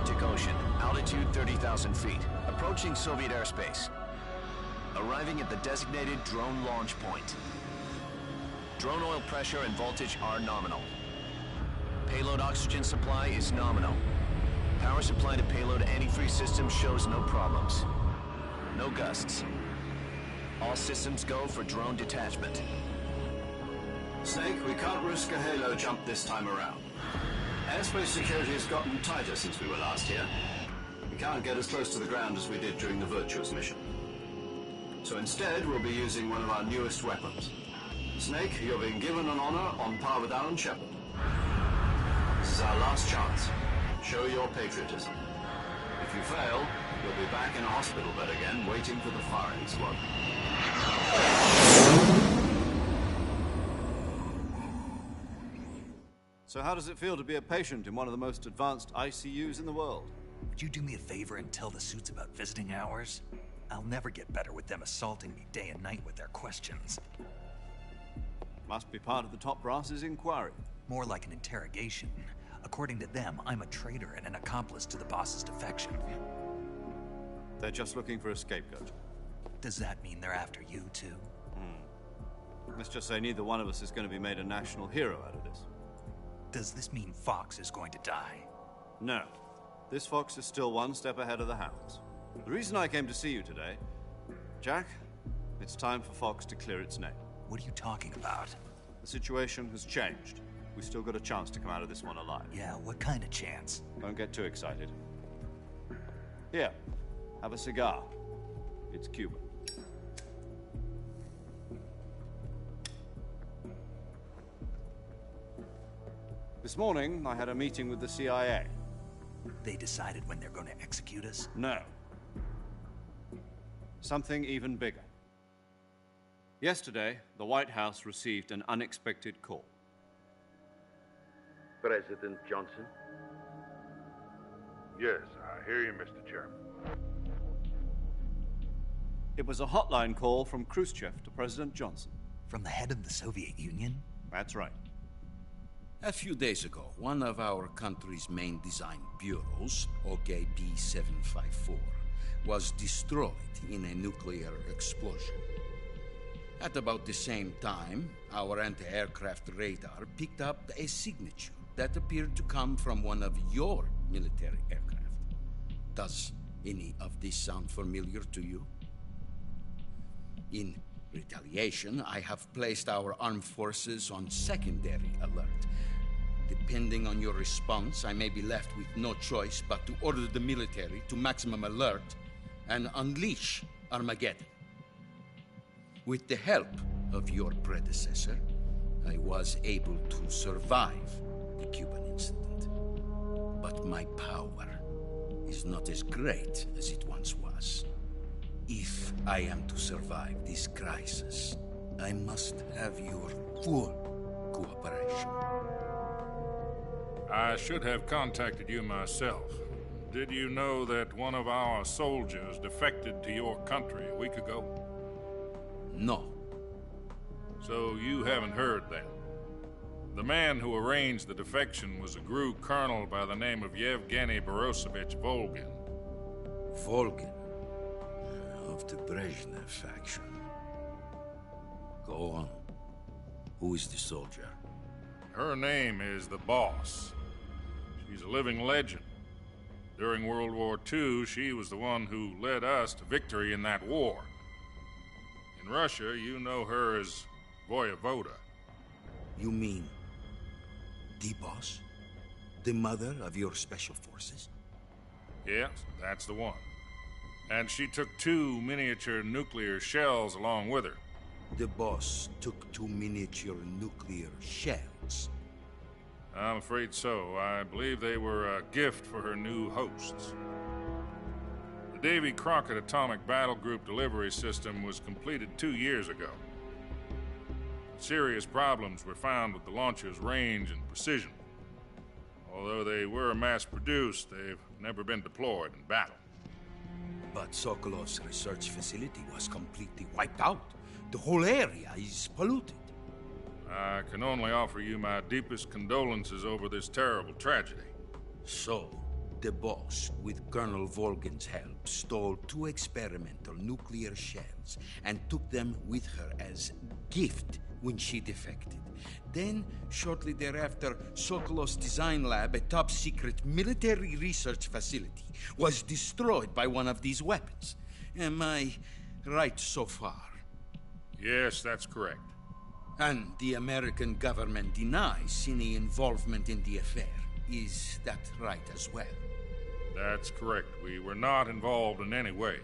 Arctic Ocean, altitude 30,000 feet, approaching Soviet airspace. Arriving at the designated drone launch point. Drone oil pressure and voltage are nominal. Payload oxygen supply is nominal. Power supply to payload antifreeze system shows no problems. No gusts. All systems go for drone detachment. Snake, we can't risk a halo jump this time around. Airspace security has gotten tighter since we were last here. We can't get as close to the ground as we did during the Virtuous mission. So instead, we'll be using one of our newest weapons. Snake, you're being given an honor on par with Alan Shepard. This is our last chance. Show your patriotism. If you fail, you'll be back in a hospital bed again, waiting for the firing squad. So how does it feel to be a patient in one of the most advanced ICUs in the world? Would you do me a favor and tell the suits about visiting hours? I'll never get better with them assaulting me day and night with their questions. Must be part of the top brass's inquiry. More like an interrogation. According to them, I'm a traitor and an accomplice to the boss's defection. They're just looking for a scapegoat. Does that mean they're after you, too? Let's just say neither one of us is going to be made a national hero out of this. Does this mean Fox is going to die? No. This fox is still one step ahead of the hounds. The reason I came to see you today, Jack, it's time for Fox to clear its name. What are you talking about? The situation has changed. We've still got a chance to come out of this one alive. Yeah, what kind of chance? Don't get too excited. Here, have a cigar. It's Cuban. This morning, I had a meeting with the CIA. They decided when they're going to execute us? No. Something even bigger. Yesterday, the White House received an unexpected call. President Johnson? Yes, I hear you, Mr. Chairman. It was a hotline call from Khrushchev to President Johnson. From the head of the Soviet Union? That's right. A few days ago, one of our country's main design bureaus, OKB-754, was destroyed in a nuclear explosion. At about the same time, our anti-aircraft radar picked up a signature that appeared to come from one of your military aircraft. Does any of this sound familiar to you? In retaliation, I have placed our armed forces on secondary alert. Depending on your response, I may be left with no choice but to order the military to maximum alert and unleash Armageddon. With the help of your predecessor, I was able to survive the Cuban incident. But my power is not as great as it once was. If I am to survive this crisis, I must have your full cooperation. I should have contacted you myself. Did you know that one of our soldiers defected to your country a week ago? No. So you haven't heard then. The man who arranged the defection was a GRU colonel by the name of Yevgeny Borosovich Volgin. Volgin, of the Brezhnev faction. Go on. Who is the soldier? Her name is the Boss. She's a living legend. During World War II, she was the one who led us to victory in that war. In Russia, you know her as Voyevoda. You mean the Boss? The mother of your special forces? Yes, that's the one. And she took 2 miniature nuclear shells along with her. The Boss took 2 miniature nuclear shells. I'm afraid so. I believe they were a gift for her new hosts. The Davy Crockett Atomic Battle Group delivery system was completed 2 years ago. Serious problems were found with the launcher's range and precision. Although they were mass-produced, they've never been deployed in battle. But Sokolov's research facility was completely wiped out. The whole area is polluted. I can only offer you my deepest condolences over this terrible tragedy. So, the boss, with Colonel Volgin's help, stole 2 experimental nuclear shells and took them with her as gift when she defected. Then, shortly thereafter, Sokolov's design lab, a top-secret military research facility, was destroyed by one of these weapons. Am I right so far? Yes, that's correct. And the American government denies any involvement in the affair. Is that right as well? That's correct. We were not involved in any way.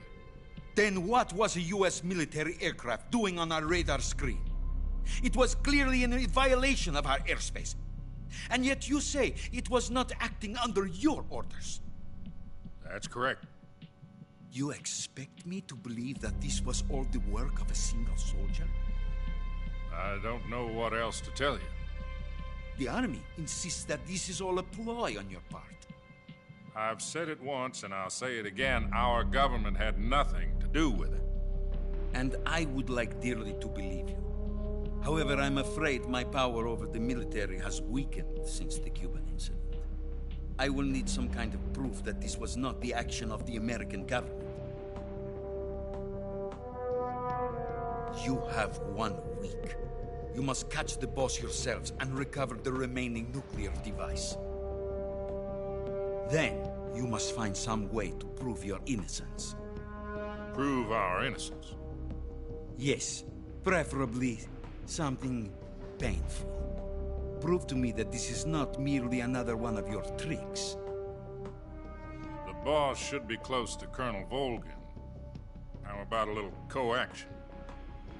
Then what was a U.S. military aircraft doing on our radar screen? It was clearly in violation of our airspace. And yet you say it was not acting under your orders. That's correct. You expect me to believe that this was all the work of a single soldier? I don't know what else to tell you. The Army insists that this is all a ploy on your part. I've said it once and I'll say it again. Our government had nothing to do with it. And I would like dearly to believe you. However, I'm afraid my power over the military has weakened since the Cuban incident. I will need some kind of proof that this was not the action of the American government. You have 1 week. You must catch the boss yourselves and recover the remaining nuclear device. Then, you must find some way to prove your innocence. Prove our innocence? Yes, preferably something painful. Prove to me that this is not merely another one of your tricks. The boss should be close to Colonel Volgin. How about a little co-action?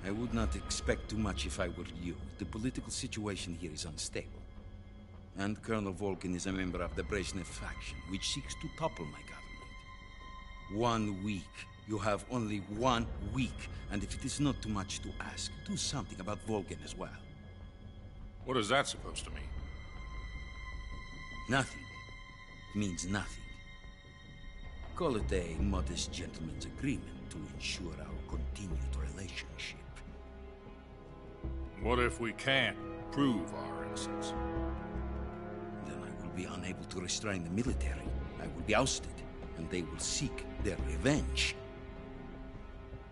I would not expect too much if I were you. The political situation here is unstable. And Colonel Volgin is a member of the Brezhnev faction, which seeks to topple my government. 1 week. You have only 1 week, and if it is not too much to ask, do something about Volgin as well. What is that supposed to mean? Nothing. It means nothing. Call it a modest gentleman's agreement to ensure our continued relationship. What if we can't prove our innocence? Then I will be unable to restrain the military. I will be ousted, and they will seek their revenge.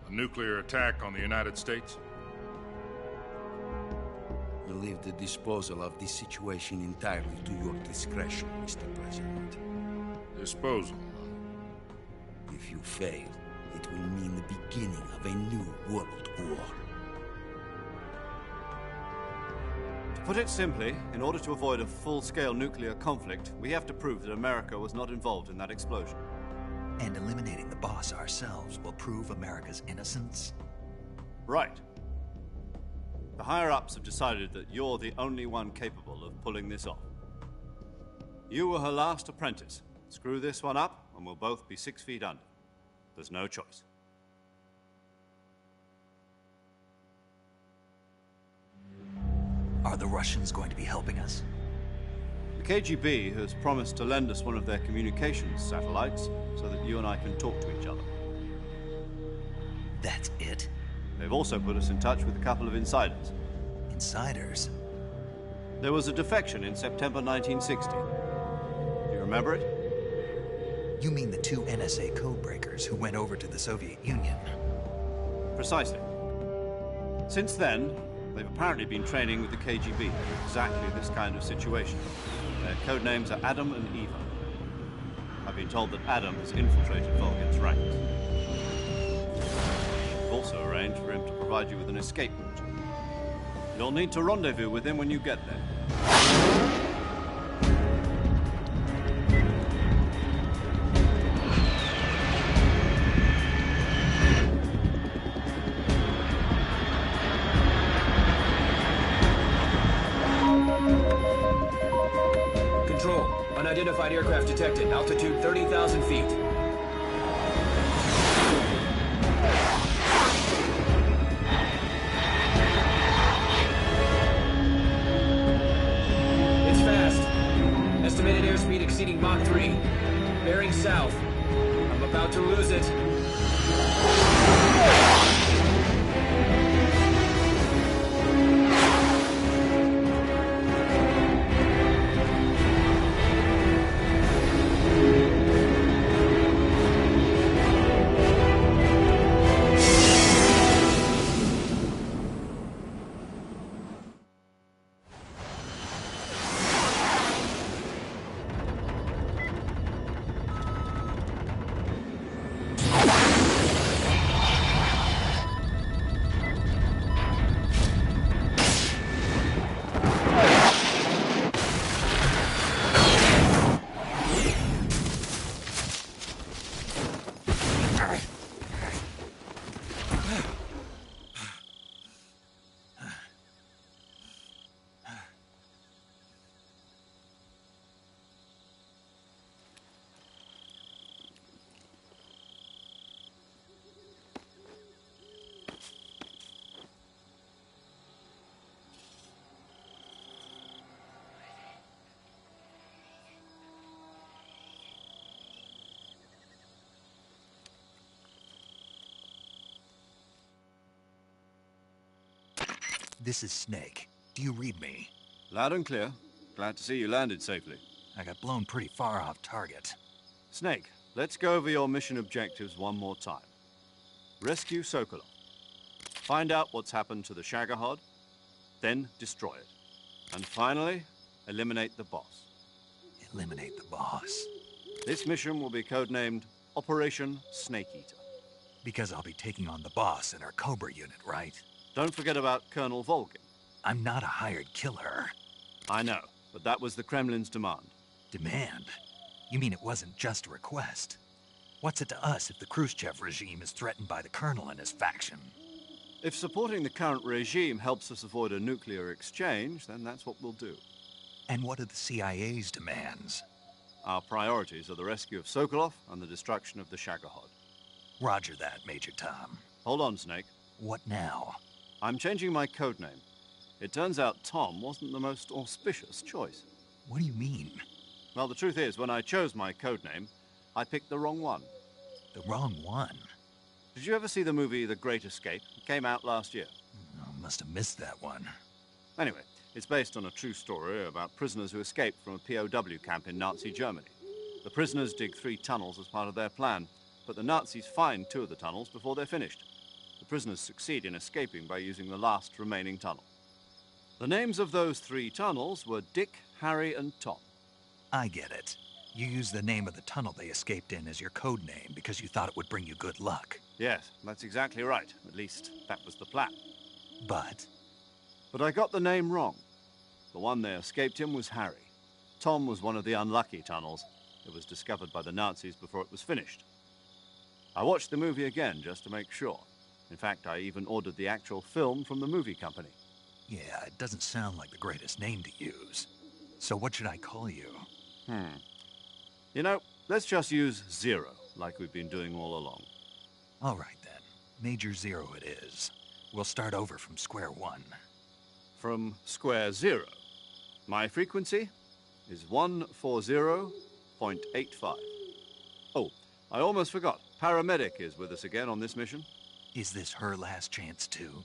A nuclear attack on the United States? I leave the disposal of this situation entirely to your discretion, Mr. President. Disposal? If you fail, it will mean the beginning of a new world war. To put it simply, in order to avoid a full-scale nuclear conflict, we have to prove that America was not involved in that explosion. And eliminating the boss ourselves will prove America's innocence? Right. The higher-ups have decided that you're the only one capable of pulling this off. You were her last apprentice. Screw this one up, and we'll both be 6 feet under. There's no choice. Are the Russians going to be helping us? The KGB has promised to lend us one of their communications satellites so that you and I can talk to each other. That's it? They've also put us in touch with a couple of insiders. Insiders? There was a defection in September 1960. Do you remember it? You mean the 2 NSA codebreakers who went over to the Soviet Union? Precisely. Since then, they've apparently been training with the KGB for exactly this kind of situation. Their code names are Adam and Eva. I've been told that Adam has infiltrated Volgin's ranks. We've also arranged for him to provide you with an escape route. You'll need to rendezvous with him when you get there. Unidentified aircraft detected. Altitude 30,000 feet. It's fast. Estimated airspeed exceeding Mach 3. Bearing south. I'm about to lose it. This is Snake. Do you read me? Loud and clear. Glad to see you landed safely. I got blown pretty far off target. Snake, let's go over your mission objectives one more time. Rescue Sokolov. Find out what's happened to the Shagohod, then destroy it. And finally, eliminate the boss. Eliminate the boss. This mission will be codenamed Operation Snake Eater. Because I'll be taking on the boss in our Cobra unit, right? Don't forget about Colonel Volgin. I'm not a hired killer. I know, but that was the Kremlin's demand. Demand? You mean it wasn't just a request? What's it to us if the Khrushchev regime is threatened by the Colonel and his faction? If supporting the current regime helps us avoid a nuclear exchange, then that's what we'll do. And what are the CIA's demands? Our priorities are the rescue of Sokolov and the destruction of the Shagohod. Roger that, Major Tom. Hold on, Snake. What now? I'm changing my codename. It turns out Tom wasn't the most auspicious choice. What do you mean? Well, the truth is, when I chose my codename, I picked the wrong one. The wrong one? Did you ever see the movie The Great Escape? It came out last year. Oh, must have missed that one. Anyway, it's based on a true story about prisoners who escaped from a POW camp in Nazi Germany. The prisoners dig 3 tunnels as part of their plan, but the Nazis find 2 of the tunnels before they're finished. The prisoners succeed in escaping by using the last remaining tunnel. The names of those 3 tunnels were Dick, Harry, and Tom. I get it. You used the name of the tunnel they escaped in as your code name because you thought it would bring you good luck. Yes, that's exactly right. At least, that was the plan. But I got the name wrong. The one they escaped in was Harry. Tom was one of the unlucky tunnels. It was discovered by the Nazis before it was finished. I watched the movie again just to make sure. In fact, I even ordered the actual film from the movie company. yeah, it doesn't sound like the greatest name to use. So what should I call you? You know, let's just use Zero, like we've been doing all along. All right then. Major Zero it is. We'll start over from square one. From square 0. My frequency is 140.85. Oh, I almost forgot. Paramedic is with us again on this mission. Is this her last chance too?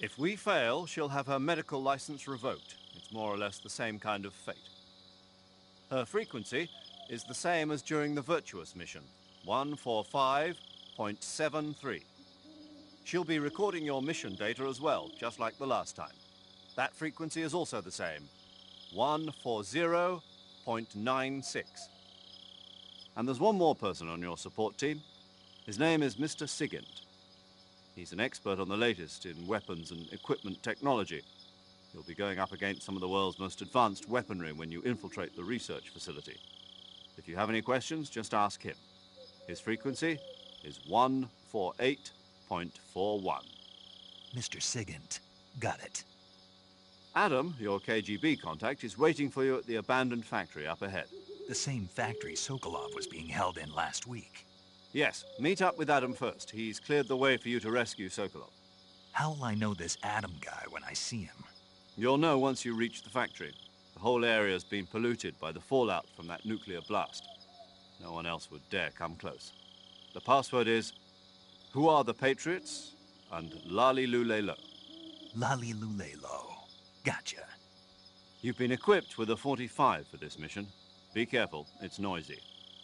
If we fail, she'll have her medical license revoked. It's more or less the same kind of fate. Her frequency is the same as during the Virtuous mission, 145.73. She'll be recording your mission data as well, just like the last time. That frequency is also the same, 140.96. And there's one more person on your support team. His name is Mr. Sigint. He's an expert on the latest in weapons and equipment technology. You'll be going up against some of the world's most advanced weaponry when you infiltrate the research facility. If you have any questions, just ask him. His frequency is 148.41. Mr. Sigint. Got it. Adam, your KGB contact, is waiting for you at the abandoned factory up ahead. The same factory Sokolov was being held in last week. Yes, meet up with Adam first. He's cleared the way for you to rescue Sokolov. How will I know this Adam guy when I see him? You'll know once you reach the factory. The whole area's been polluted by the fallout from that nuclear blast. No one else would dare come close. The password is, "Who are the Patriots?" and "Lali Lulelo." Lali Lulelo. Gotcha. You've been equipped with a 45 for this mission. Be careful, it's noisy.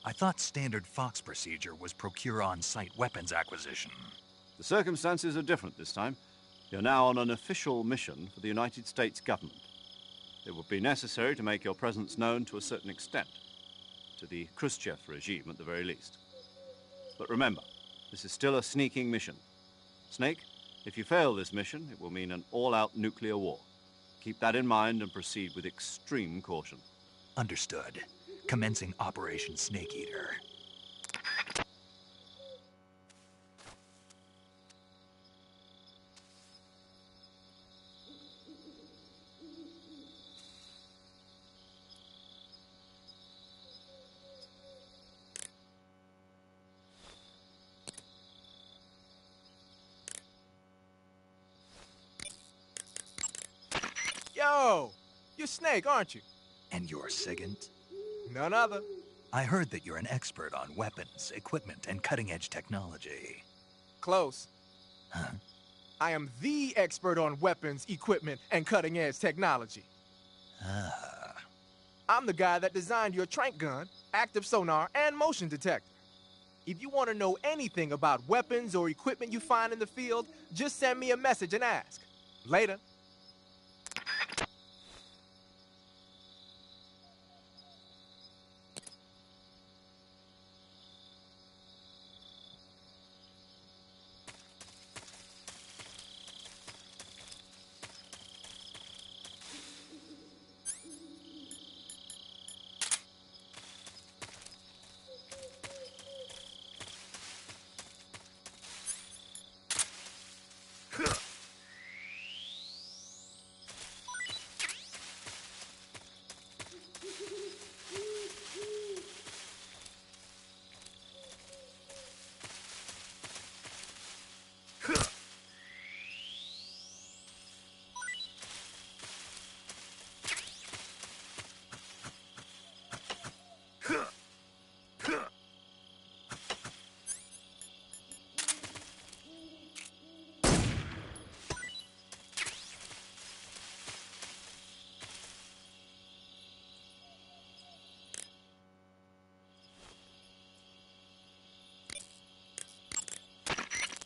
I thought standard Fox procedure was procure on-site weapons acquisition. The circumstances are different this time. You're now on an official mission for the United States government. It would be necessary to make your presence known to a certain extent. To the Khrushchev regime, at the very least. But remember, this is still a sneaking mission. Snake, if you fail this mission, it will mean an all-out nuclear war. Keep that in mind and proceed with extreme caution. Understood. Commencing Operation Snake Eater. Yo! You're Snake, aren't you? And you're Sigint? None other. I heard that you're an expert on weapons, equipment, and cutting-edge technology. Close. Huh? I am the expert on weapons, equipment, and cutting-edge technology. Ah. I'm the guy that designed your trank gun, active sonar, and motion detector. If you want to know anything about weapons or equipment you find in the field, just send me a message and ask. Later.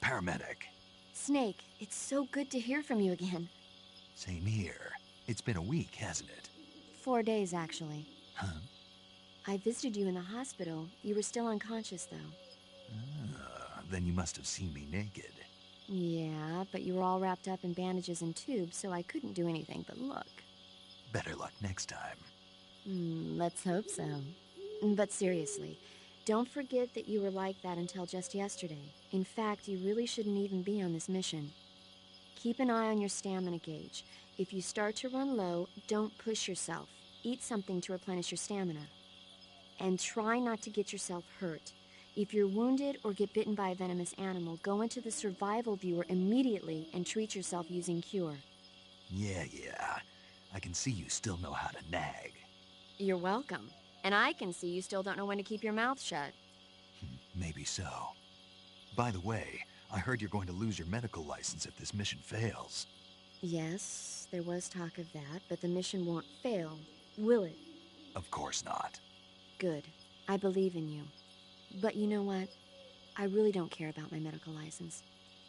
Paramedic. Snake, it's so good to hear from you again. Same here. It's been a week, hasn't it? 4 days, actually. Huh? I visited you in the hospital. You were still unconscious, though. Then you must have seen me naked. Yeah, but you were all wrapped up in bandages and tubes, so I couldn't do anything but look. Better luck next time. Let's hope so. But seriously, don't forget that you were like that until just yesterday. In fact, you really shouldn't even be on this mission. Keep an eye on your stamina gauge. If you start to run low, don't push yourself. Eat something to replenish your stamina. And try not to get yourself hurt. If you're wounded or get bitten by a venomous animal, go into the survival viewer immediately and treat yourself using Cure. Yeah. I can see you still know how to nag. You're welcome. And I can see you still don't know when to keep your mouth shut. Maybe so. By the way, I heard you're going to lose your medical license if this mission fails. Yes, there was talk of that, but the mission won't fail, will it? Of course not. Good. I believe in you. But you know what? I really don't care about my medical license.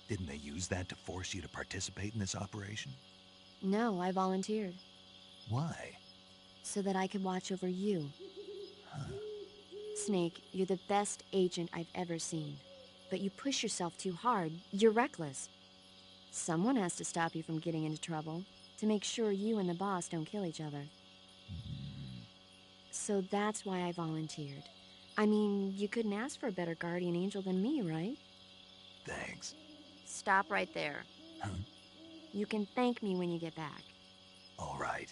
Didn't they use that to force you to participate in this operation? No, I volunteered. Why? So that I could watch over you. Huh. Snake, you're the best agent I've ever seen. But you push yourself too hard. You're reckless. Someone has to stop you from getting into trouble, to make sure you and the boss don't kill each other. So that's why I volunteered. I mean, you couldn't ask for a better guardian angel than me, right? Thanks. Stop right there. Huh? You can thank me when you get back. All right.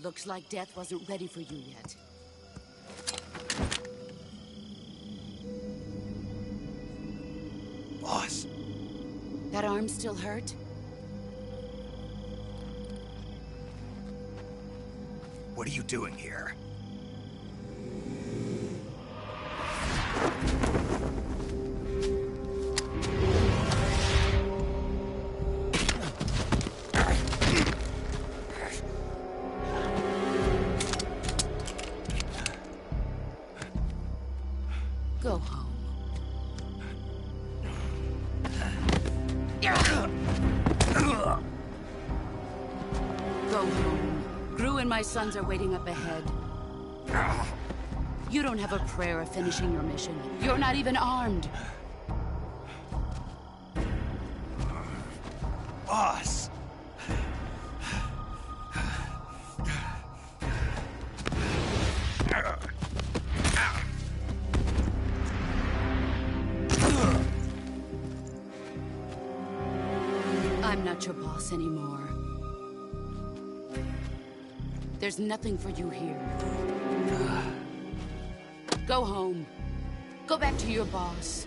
Looks like death wasn't ready for you yet. Boss. That arm still hurt? What are you doing here? Go home. Go home. Gru and my sons are waiting up ahead. You don't have a prayer of finishing your mission. You're not even armed. Boss! I'm not your boss anymore. There's nothing for you here. Go home. Go back to your boss.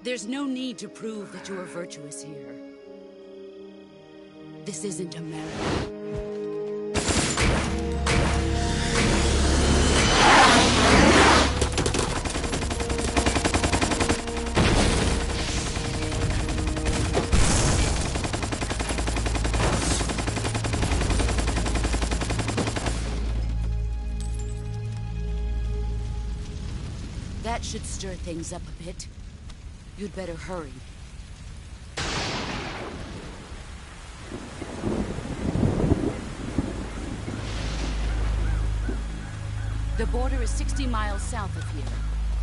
There's no need to prove that you are virtuous here. This isn't America. That should stir things up a bit. You'd better hurry. The border is 60 miles south of here.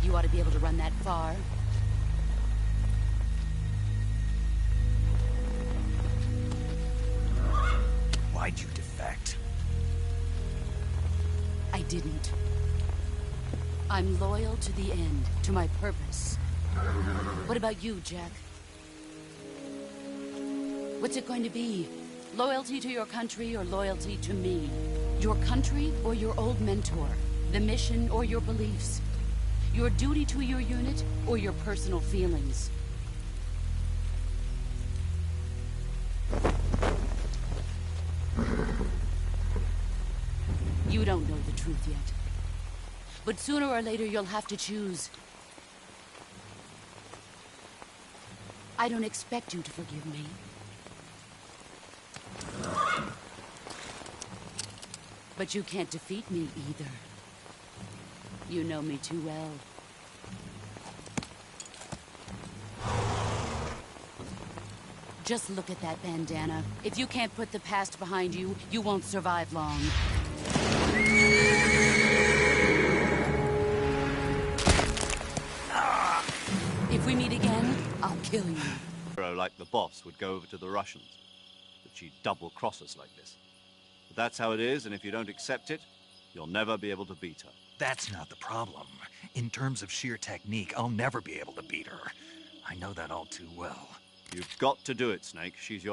You ought to be able to run that far. Why'd you defect? I didn't. I'm loyal to the end, to my purpose. What about you, Jack? What's it going to be? Loyalty to your country or loyalty to me? Your country or your old mentor? The mission or your beliefs? Your duty to your unit or your personal feelings? You don't know the truth yet. But sooner or later, you'll have to choose. I don't expect you to forgive me. But you can't defeat me either. You know me too well. Just look at that bandana. If you can't put the past behind you, you won't survive long. If we meet again, I'll kill you. A hero like the boss would go over to the Russians, but she'd double-cross us like this. But that's how it is, and if you don't accept it, you'll never be able to beat her. That's not the problem. In terms of sheer technique, I'll never be able to beat her. I know that all too well. You've got to do it, Snake. She's your